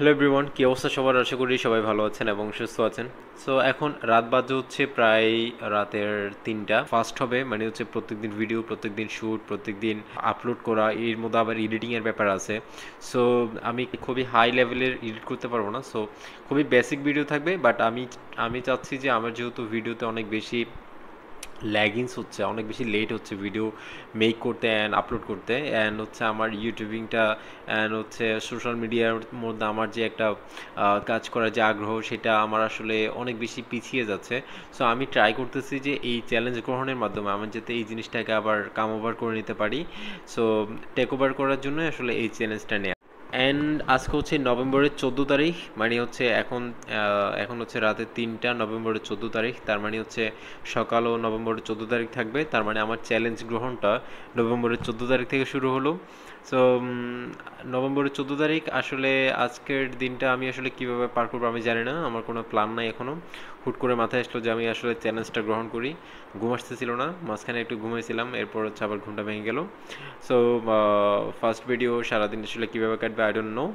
Hello everyone, কি অবস্থা সবার? আশা করি সবাই ভালো আছেন এবং সুস্থ আছেন। সো এখন রাত বাজে হচ্ছে প্রায় রাতের 3টা ফার্স্ট হবে, মানে হচ্ছে প্রত্যেকদিন ভিডিও, প্রত্যেকদিন শ্যুট, প্রত্যেকদিন আপলোড করা, এর মধ্যে আবার এডিটিংয়ের ব্যাপার আছে। সো আমি খুবই হাই লেভেলের এডিট করতে পারবো না, সো খুবই বেসিক ভিডিও থাকবে। বাট আমি চাচ্ছি যে আমার যেহেতু ভিডিওতে অনেক বেশি ল্যাগিংস হচ্ছে, অনেক বেশি লেট হচ্ছে ভিডিও মেক করতে অ্যান্ড আপলোড করতে, অ্যান্ড হচ্ছে আমার ইউটিউবিংটা অ্যান্ড হচ্ছে সোশ্যাল মিডিয়ার মধ্যে আমার যে একটা কাজ করার যে আগ্রহ, সেটা আমার আসলে অনেক বেশি পিছিয়ে যাচ্ছে। সো আমি ট্রাই করতেছি যে এই চ্যালেঞ্জ গ্রহণের মাধ্যমে আমি যাতে এই জিনিসটাকে আবার কাম ওভার করে নিতে পারি। সো টেক ওভার করার জন্য আসলে এই চ্যালেঞ্জটা নেওয়া। অ্যান্ড আজকে হচ্ছে নভেম্বরের 14 তারিখ, মানে হচ্ছে এখন হচ্ছে রাতে 3টা, নভেম্বরের 14 তারিখ। তার মানে হচ্ছে সকালও নভেম্বরের 14 তারিখ থাকবে। তার মানে আমার চ্যালেঞ্জ গ্রহণটা নভেম্বরের 14 তারিখ থেকে শুরু হলো। সো নভেম্বরের 14 তারিখ আসলে আজকের দিনটা আমি আসলে কীভাবে পার করবো আমি জানি না, আমার কোনো প্ল্যান নাই এখনও। হুট করে মাথায় আসলো যে আমি আসলে চ্যালেঞ্জটা গ্রহণ করি। ঘুম আসতেছিল না, মাঝখানে একটু ঘুমাইছিলাম, এরপর হচ্ছে আবার ঘুমটা ভেঙে গেল। সো ফার্স্ট ভিডিও সারাদিন আসলে কীভাবে কাটবে I don't know.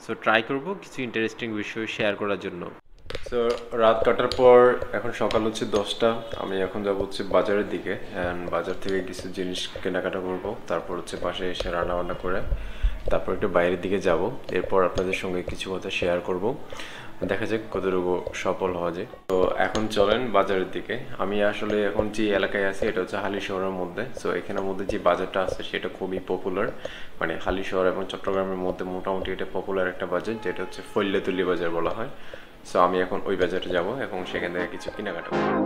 So try করবো কিছু ইন্টারেস্টিং বিষয় শেয়ার করার জন্য। সো রাত কাটার পর এখন সকাল হচ্ছে 10টা। আমি এখন যাবো হচ্ছে বাজারের দিকে, অ্যান্ড বাজার থেকে কিছু জিনিস কেনাকাটা করবো, তারপর হচ্ছে পাশে এসে রান্না বান্না করে তারপর একটু বাইরের দিকে যাব। এরপর আপনাদের সঙ্গে কিছু কথা শেয়ার করব, দেখা যাক কতটুকু সফল হওয়া যায়। তো এখন চলেন বাজারের দিকে। আমি আসলে এখন যে এলাকায় আছি এটা হচ্ছে হালিশহরের মধ্যে। সো এখানের মধ্যে যে বাজারটা আছে সেটা খুবই পপুলার, মানে হালিশহর এবং চট্টগ্রামের মধ্যে মোটামুটি এটা পপুলার একটা বাজার, যেটা হচ্ছে ফৈল্যাতুলি বাজার বলা হয়। সো আমি এখন ওই বাজারে যাব এবং সেখান থেকে কিছু কেনাকাটা করব।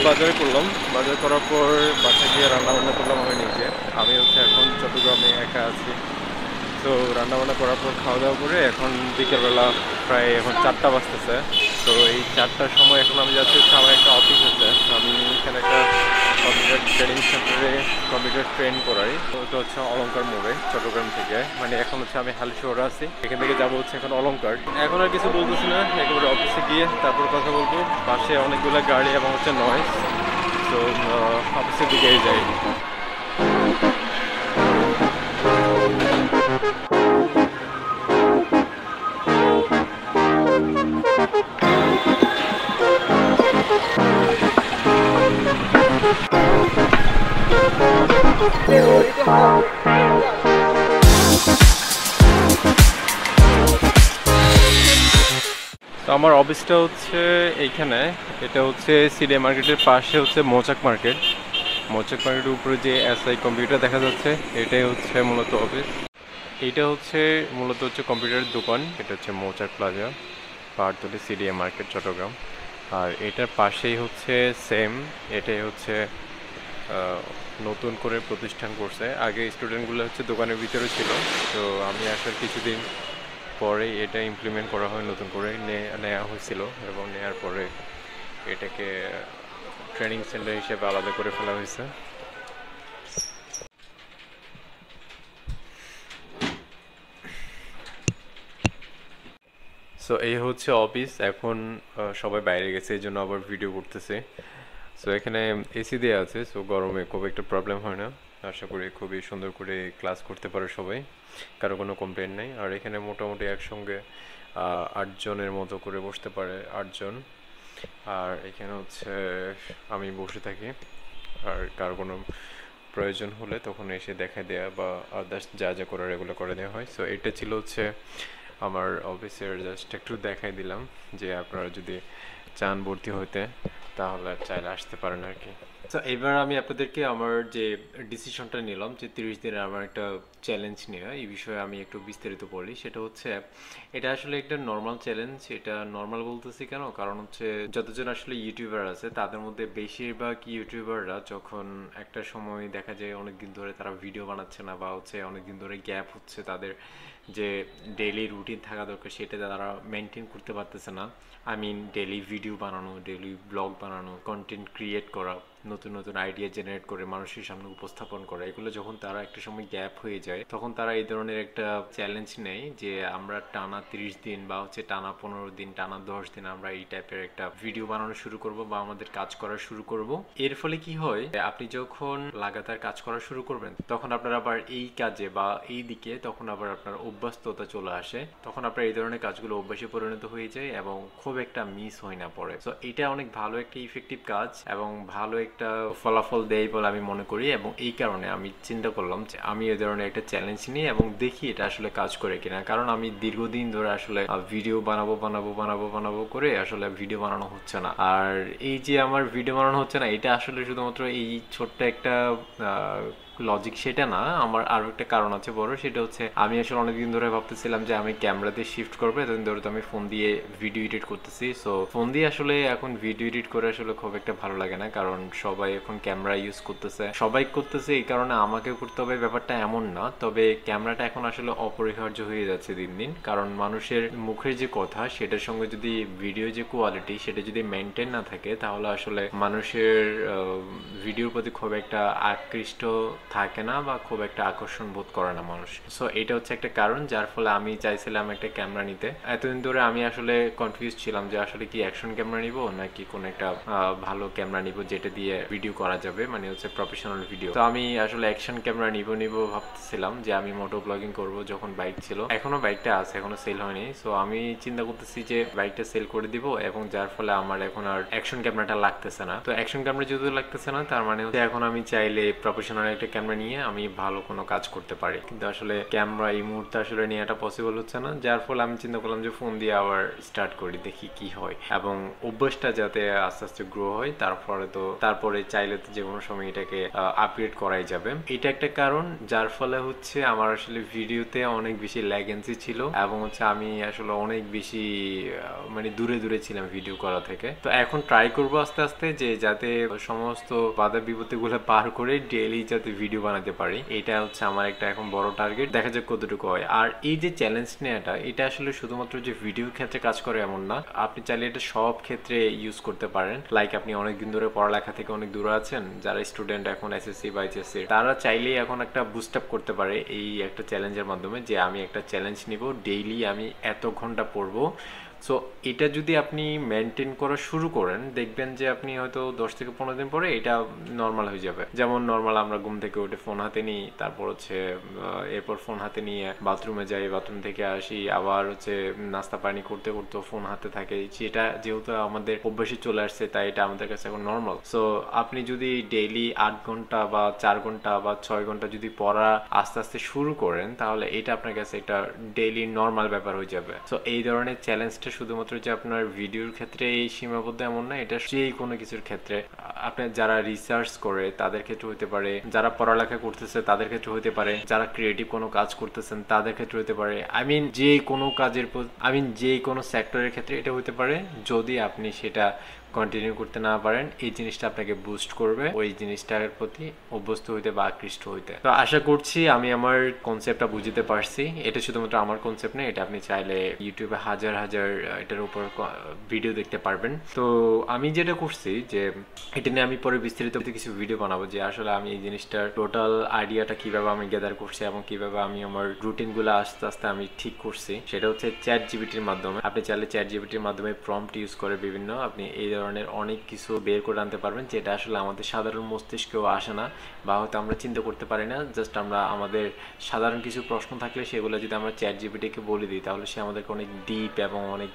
বাজারে করলাম, বাজার করার পর বাসায় গিয়ে রান্নাবান্না করলাম আমি নিজে। আমি হচ্ছে এখন চট্টগ্রামে একা আছি। তো রান্নাবান্না করার পর খাওয়া দাওয়া করে এখন বিকেলবেলা প্রায় এখন 4টা বাজতেছে। তো এই 4টার সময় এখন আমি যাচ্ছি হচ্ছে আমার একটা অফিস আছে। আমি এখানে একটা কম্পিউটার ট্রেনিং সেন্টারে কম্পিউটার ট্রেন করাই। তো ওটা হচ্ছে অলংকার মোড়ে চট্টগ্রাম থেকে, মানে এখন হচ্ছে আমি হালিশহরে আছি, এখান থেকে যাবো হচ্ছে এখন অলংকার। এখন আর কিছু বলতেছি না, একেবারে অফিসে গিয়ে তারপর কথা বলবো। পাশে অনেকগুলো গাড়ি এবং হচ্ছে নয়েজ। তো অফিসের দিকেই যাই। তো আমার অফিসটা হচ্ছে এইখানে, এটা হচ্ছে সিডিএ মার্কেটের পাশে হচ্ছে মৌচাক মার্কেট। মৌচাক মার্কেটের উপরে যে এসআই কম্পিউটার দেখা যাচ্ছে, এটাই হচ্ছে মূলত অফিস। এইটা হচ্ছে মূলত হচ্ছে কম্পিউটারের দোকান। এটা হচ্ছে Mouchak plaza, Pahartali CDA market Chittagong. আর এটার পাশেই হচ্ছে সেম, এটাই হচ্ছে নতুন করে প্রতিষ্ঠান করছে। আগে স্টুডেন্টগুলো হচ্ছে দোকানের ভিতরে ছিল, তো আমি আসার কিছুদিন পরে এটা ইমপ্লিমেন্ট করা হয়, নতুন করে নেওয়া হয়েছিল, এবং নেওয়ার পরে এটাকে ট্রেনিং সেন্টার হিসেবে আলাদা করে ফেলা হয়েছে। সো এই হচ্ছে অফিস। এখন সবাই বাইরে গেছে, এই জন্য আবার ভিডিও করতেছে। সো এখানে এসি দেওয়া আছে, সো গরমে খুব একটা প্রবলেম হয় না। আশা করি খুবই সুন্দর করে ক্লাস করতে পারে সবাই, কারো কোনো কমপ্লেন নেই। আর এখানে মোটামুটি একসঙ্গে 8জনের মতো করে বসতে পারে, 8জন। আর এখানে হচ্ছে আমি বসে থাকি, আর কারো কোনো প্রয়োজন হলে তখন এসে দেখা দেওয়া বা আদার্স যা যা করার এগুলো করে দেওয়া হয়। সো এটা ছিল হচ্ছে আমার অফিসের, জাস্ট একটু দেখাই দিলাম যে আপনারা যদি চান ভর্তি হতে তাহলে চাইলে আসতে পারেন আর কি। তো এবার আমি আপনাদেরকে আমার যে ডিসিশনটা নিলাম যে 30 দিনের আমার একটা চ্যালেঞ্জ নিয়ে এই বিষয়ে আমি একটু বিস্তারিত বলি। সেটা হচ্ছে এটা আসলে একটা নর্মাল চ্যালেঞ্জ। এটা নর্মাল বলতেছি কেন, কারণ হচ্ছে যতজন আসলে ইউটিউবার আছে তাদের মধ্যে বেশিরভাগ ইউটিউবাররা যখন একটা সময় দেখা যায় অনেকদিন ধরে তারা ভিডিও বানাচ্ছে না, বা হচ্ছে অনেকদিন ধরে গ্যাপ হচ্ছে, তাদের যে ডেইলি রুটিন থাকা দরকার সেটা তারা মেনটেন করতে পারতেছে না। আই মিন ডেইলি ভিডিও বানানো, ডেইলি ব্লগ বানানো, কন্টেন্ট ক্রিয়েট করা, নতুন নতুন আইডিয়া জেনারেট করে মানুষের সামনে উপস্থাপন করা, এগুলো যখন তারা একটা সময় গ্যাপ হয়ে যায় তখন তারা এই ধরনের একটা চ্যালেঞ্জ নেয় যে আমরা টানা 30 দিন বা হচ্ছে টানা 15 দিন, টানা 10 দিন আমরা এই টাইপের একটা ভিডিও বানানো শুরু করব বা আমাদের কাজ করা শুরু করব। এর ফলে কি হয়, আপনি যখন লাগাতার কাজ করা শুরু করবেন তখন আপনার আবার এই কাজে বা এই দিকে তখন আবার আপনার অভ্যস্ততা চলে আসে, তখন আপনার এই ধরনের কাজগুলো অভ্যাসে পরিণত হয়ে যায় এবং খুব একটা মিস হয় না পড়ে। তো এটা অনেক ভালো একটা ইফেক্টিভ কাজ এবং ভালো একটা ফলাফল দেয় বলে আমি মনে করি, এবং এই কারণে আমি চিন্তা করলাম যে আমি এই ধরনের একটা চ্যালেঞ্জ নিই এবং দেখি এটা আসলে কাজ করে কিনা। কারণ আমি দীর্ঘদিন ধরে আসলে ভিডিও বানাবো করে আসলে ভিডিও বানানো হচ্ছে না। আর এই যে আমার ভিডিও বানানো হচ্ছে না, এটা আসলে শুধুমাত্র এই ছোট্ট একটা লজিক সেটা না, আমার আরো একটা কারণ আছে বড়। সেটা হচ্ছে আমি আসলে অনেকদিন ধরে ভাবতেছিলাম যে আমি ক্যামেরাতে শিফট করবো, এতদিন ধরে তো আমি ফোন দিয়ে ভিডিও এডিট করতেছি। সো ফোন দিয়ে আসলে এখন ভিডিও এডিট করে আসলে খুব একটা ভালো লাগে না, কারণ সবাই এখন ক্যামেরা ইউজ করতেছে, সবাই করতেছে, এই কারণে আমাকেও করতে হবে ব্যাপারটা এমন না। তবে ক্যামেরাটা এখন আসলে অপরিহার্য হয়ে যাচ্ছে দিন দিন, কারণ মানুষের মুখের যে কথা সেটার সঙ্গে যদি ভিডিও যে কোয়ালিটি সেটা যদি মেনটেন না থাকে তাহলে আসলে মানুষের ভিডিওর প্রতি খুব একটা আকৃষ্ট থাকে না বা খুব একটা আকর্ষণ বোধ করে না মানুষ। সো এটা হচ্ছে একটা কারণ যার ফলে আমি চাইছিলাম একটা ক্যামেরা নিতে। এতদিন ধরে আমি আসলে কনফিউজ ছিলাম যে আসলে কি অ্যাকশন ক্যামেরা নিব নাকি কোন একটা ভালো ক্যামেরা নিব যেটা দিয়ে ভিডিও করা যাবে, মানে হচ্ছে প্রফেশনাল ভিডিও। তো আমি আসলে অ্যাকশন ক্যামেরা নিব ভাবতেছিলাম যে আমি মোটো ব্লগিং করব যখন বাইক ছিল, এখনো বাইকটা আছে, এখনো সেল হয়নি। সো আমি চিন্তা করতেছি যে বাইকটা সেল করে দিব এবং যার ফলে আমার এখন আর অ্যাকশন ক্যামেরাটা লাগতেছে না। তো অ্যাকশন ক্যামেরা যেহেতু লাগতেছে না তার মানে হচ্ছে এখন আমি চাইলে প্রফেশনাল একটা ক্যামেরা নিয়ে আমি ভালো কোনো কাজ করতে পারি, কিন্তু আসলে ক্যামেরা এই মুহূর্তে আসলে নেওয়াটা পসিবল হচ্ছে না। যার ফলে আমি চিন্তা করলাম যে ফোন দিয়ে আবার স্টার্ট করি, দেখি কি হয়, এবং অভ্যাসটা যাতে আস্তে আস্তে গ্রো হয়। তারপরে চাইলে তো যে কোনো সময় এটাকে আপগ্রেড করাই যাবে। এটা একটা কারণ যার ফলে হচ্ছে আমার আসলে ভিডিওতে অনেক বেশি ল্যাগেন্সি ছিল এবং হচ্ছে আমি আসলে অনেক বেশি মানে দূরে ছিলাম ভিডিও করা থেকে। তো এখন ট্রাই করবো আস্তে আস্তে যে যাতে সমস্ত বাধা বিপত্তি গুলো পার করে ডেইলি যাতে ভিডিও বানাতে পারি, এটা হচ্ছে আমার একটা এখন বড় টার্গেট। দেখা যাক কতটুকু হয়। আর এই যে চ্যালেঞ্জ নেওয়াটা, এটা আসলে শুধুমাত্র যে ভিডিও ক্ষেত্রে কাজ করে এমন না, আপনি চাইলে এটা সব ক্ষেত্রে ইউজ করতে পারেন। লাইক আপনি অনেকদিন ধরে পড়ালেখা থেকে অনেক দূরে আছেন, যারা স্টুডেন্ট এখন এসএসসি বা এইচএসসি, তারা চাইলেই এখন একটা বুস্ট আপ করতে পারে এই একটা চ্যালেঞ্জের মাধ্যমে, যে আমি একটা চ্যালেঞ্জ নিব, ডেইলি আমি এত ঘন্টা পড়বো। সো এটা যদি আপনি মেনটেন করা শুরু করেন দেখবেন যে আপনি হয়তো 10 থেকে 15 দিন পরে এটা নর্মাল হয়ে যাবে। যেমন নর্মাল আমরা ঘুম থেকে উঠে ফোন হাতে নিই, তারপর হচ্ছে এরপর ফোন হাতে নিয়ে বাথরুমে যাই, বাথরুম থেকে আসি, আবার হচ্ছে নাস্তা পানি করতে করতে ফোন হাতে থাকে। সেটা যেহেতু আমাদের অভ্যাসে চলে আসছে তাই এটা আমাদের কাছে এখন নর্মাল। সো আপনি যদি ডেইলি 8 ঘন্টা বা 4 ঘন্টা বা 6 ঘন্টা যদি পড়া আস্তে আস্তে শুরু করেন তাহলে এটা আপনার কাছে একটা ডেইলি নর্মাল ব্যাপার হয়ে যাবে। সো এই ধরনের চ্যালেঞ্জটা শুধুমাত্র যে আপনার ভিডিওর ক্ষেত্রে এই সীমাবদ্ধ এমন না, এটা যে কোনো কিছুর ক্ষেত্রে, আপনার যারা রিসার্চ করে তাদের ক্ষেত্রে হতে পারে, যারা পড়ালেখা করতেছে তাদের ক্ষেত্রে হতে পারে, যারা ক্রিয়েটিভ কোনো কাজ করতেছেন তাদের ক্ষেত্রে হতে পারে, যে কোনো সেক্টরের ক্ষেত্রে এটা হতে পারে। যদি আপনি সেটা কন্টিনিউ করতে না পারেন, এই জিনিসটা আপনাকে বুস্ট করবে ওই জিনিসটার প্রতি অভ্যস্ত হইতে বা আকৃষ্ট হইতে। তো আশা করছি আমি আমার কনসেপ্টটা বুঝতে পারছি। এটা শুধুমাত্র আমার কনসেপ্ট না, এটা আপনি চাইলে ইউটিউবে হাজার এটার উপর ভিডিও দেখতে পারবেন। তো আমি যেটা করছি যে এটা নিয়ে আমি পরে বিস্তারিত কিছু ভিডিও বানাবো, যে আসলে আমি এই জিনিসটার টোটাল আইডিয়াটা কিভাবে আমি গ্যাদার করছি এবং কিভাবে আমি আমার রুটিনগুলো আস্তে আস্তে আমি ঠিক করছি। সেটা হচ্ছে চ্যাট জিপিটির মাধ্যমে। আপনি চাইলে চ্যাট জিপিটির মাধ্যমে প্রম্পট ইউজ করে বিভিন্ন আপনি এই ধরনের অনেক কিছু বের করে আনতে পারবেন, যেটা আসলে আমাদের সাধারণ মস্তিষ্কেও আসে না বা হয়তো আমরা চিন্তা করতে পারি না। জাস্ট আমরা আমাদের সাধারণ কিছু প্রশ্ন থাকলে সেগুলো যদি আমরা চ্যাট জিপিটিকে বলে দিই তাহলে সে আমাদেরকে অনেক ডিপ এবং অনেক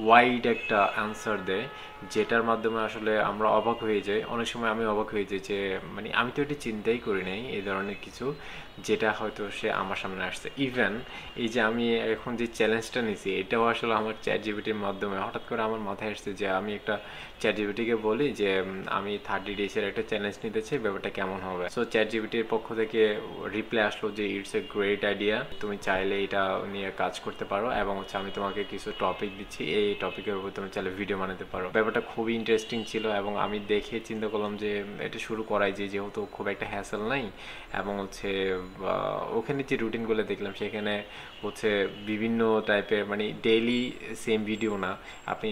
ওয়াইড একটা অ্যান্সার দেয়, যেটার মাধ্যমে আসলে আমরা অবাক হয়ে যাই। অনেক সময় আমি অবাক হয়ে যাই যে মানে আমি তো এটা চিন্তাই করি নাই এই ধরনের কিছু, যেটা হয়তো সে আমার সামনে আসছে। ইভেন এই যে আমি এখন যে চ্যালেঞ্জটা নিয়েছি এটাও আসলে আমার চ্যাট জিপিটির মাধ্যমে হঠাৎ করে আমার মাথায় আসছে যে আমি একটা চ্যাটজিপিটিকে বলি যে আমি 30 ডেজের একটা চ্যালেঞ্জ নিতে চাই, ব্যাপারটা কেমন হবে। সো চ্যাটজিপিটির পক্ষ থেকে রিপ্লাই আসলো যে ইটস এ গ্রেট আইডিয়া, তুমি চাইলে এটা নিয়ে কাজ করতে পারো এবং হচ্ছে আমি তোমাকে কিছু টপিক দিচ্ছি, এই টপিকের উপর তুমি চাইলে ভিডিও বানাতে পারো। ব্যাপারটা খুবই ইন্টারেস্টিং ছিল এবং আমি দেখে চিন্তা করলাম যে এটা শুরু করাই যে, যেহেতু খুব একটা হ্যাসেল নাই এবং হচ্ছে ওখানে যে রুটিনগুলো দেখলাম সেখানে হচ্ছে বিভিন্ন টাইপের মানে ডেইলি সেম ভিডিও না, আপনি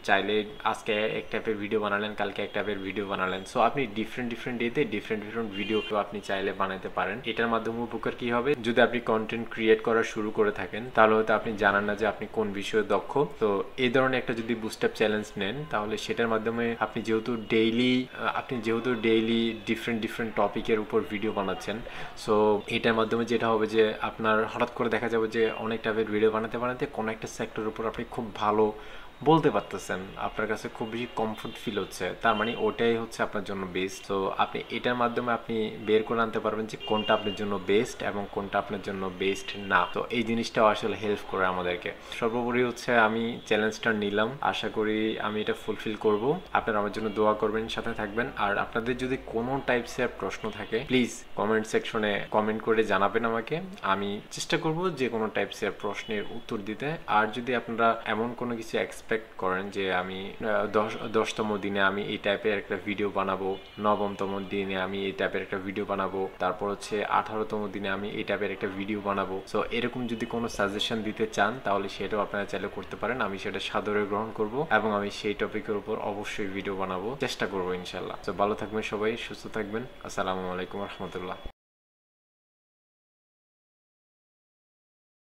চাইলে আজকে এক টাইপের ভিডিও বানালেন, কালকে এক টাইপের ভিডিও বানালেন। সো আপনি ডিফারেন্ট ডেতে ডিফারেন্ট ভিডিও আপনি চাইলে বানাতে পারেন। এটার মাধ্যমে উপকার কি হবে, যদি আপনি কন্টেন্ট ক্রিয়েট করা শুরু করে থাকেন তাহলে হয়তো আপনি জানান না যে আপনি কোন বিষয়ে দক্ষ। তো এই ধরনের একটা যদি বুস্ট আপ চ্যালেঞ্জ নেন তাহলে সেটার মাধ্যমে আপনি যেহেতু ডেইলি ডিফারেন্ট টপিকের উপর ভিডিও বানাচ্ছেন, সো এটার মাধ্যমে যেটা হবে যে আপনার হঠাৎ করে দেখা যাবে যে অনেক টাইপের ভিডিও বানাতে কোনো একটা সেক্টরের উপর আপনি খুব ভালো বলতে পারতেছেন, আপনার কাছে খুব বেশি কমফোর্ট ফিল হচ্ছে, তার মানে ওটাই হচ্ছে আপনার জন্য বেস্ট। তো আপনি এটার মাধ্যমে আপনি বের করে আনতে পারবেন যে কোনটা আপনার জন্য বেস্ট এবং কোনটা আপনার জন্য বেস্ট না। তো এই জিনিসটাও আসলে হেল্প করে আমাদেরকে। সর্বোপরি হচ্ছে আমি চ্যালেঞ্জটা নিলাম, আশা করি আমি এটা ফুলফিল করব। আপনারা আমার জন্য দোয়া করবেন, সাথে থাকবেন। আর আপনাদের যদি কোনো টাইপসের প্রশ্ন থাকে প্লিজ কমেন্ট সেকশনে কমেন্ট করে জানাবেন আমাকে, আমি চেষ্টা করব যে কোনো টাইপসের প্রশ্নের উত্তর দিতে। আর যদি আপনারা এমন কোনো কিছু এক্সপেক্ট করেন যে আমি 10তম দিনে আমি এই টাইপের একটা ভিডিও বানাবো, 9মতম দিনে আমি এই টাইপের একটা ভিডিও বানাবো, তারপর হচ্ছে 18তম দিনে আমি এই টাইপের একটা ভিডিও বানাবো, সো এরকম যদি কোনো সাজেশন দিতে চান তাহলে সেটাও আপনারা চাইলে করতে পারেন। আমি সেটা সাদরে গ্রহণ করব এবং আমি সেই টপিকের উপর অবশ্যই ভিডিও বানাবো, চেষ্টা করবো ইনশাল্লাহ। তো ভালো থাকবেন সবাই, সুস্থ থাকবেন। আসসালামু আলাইকুম রহমতুল্লাহ।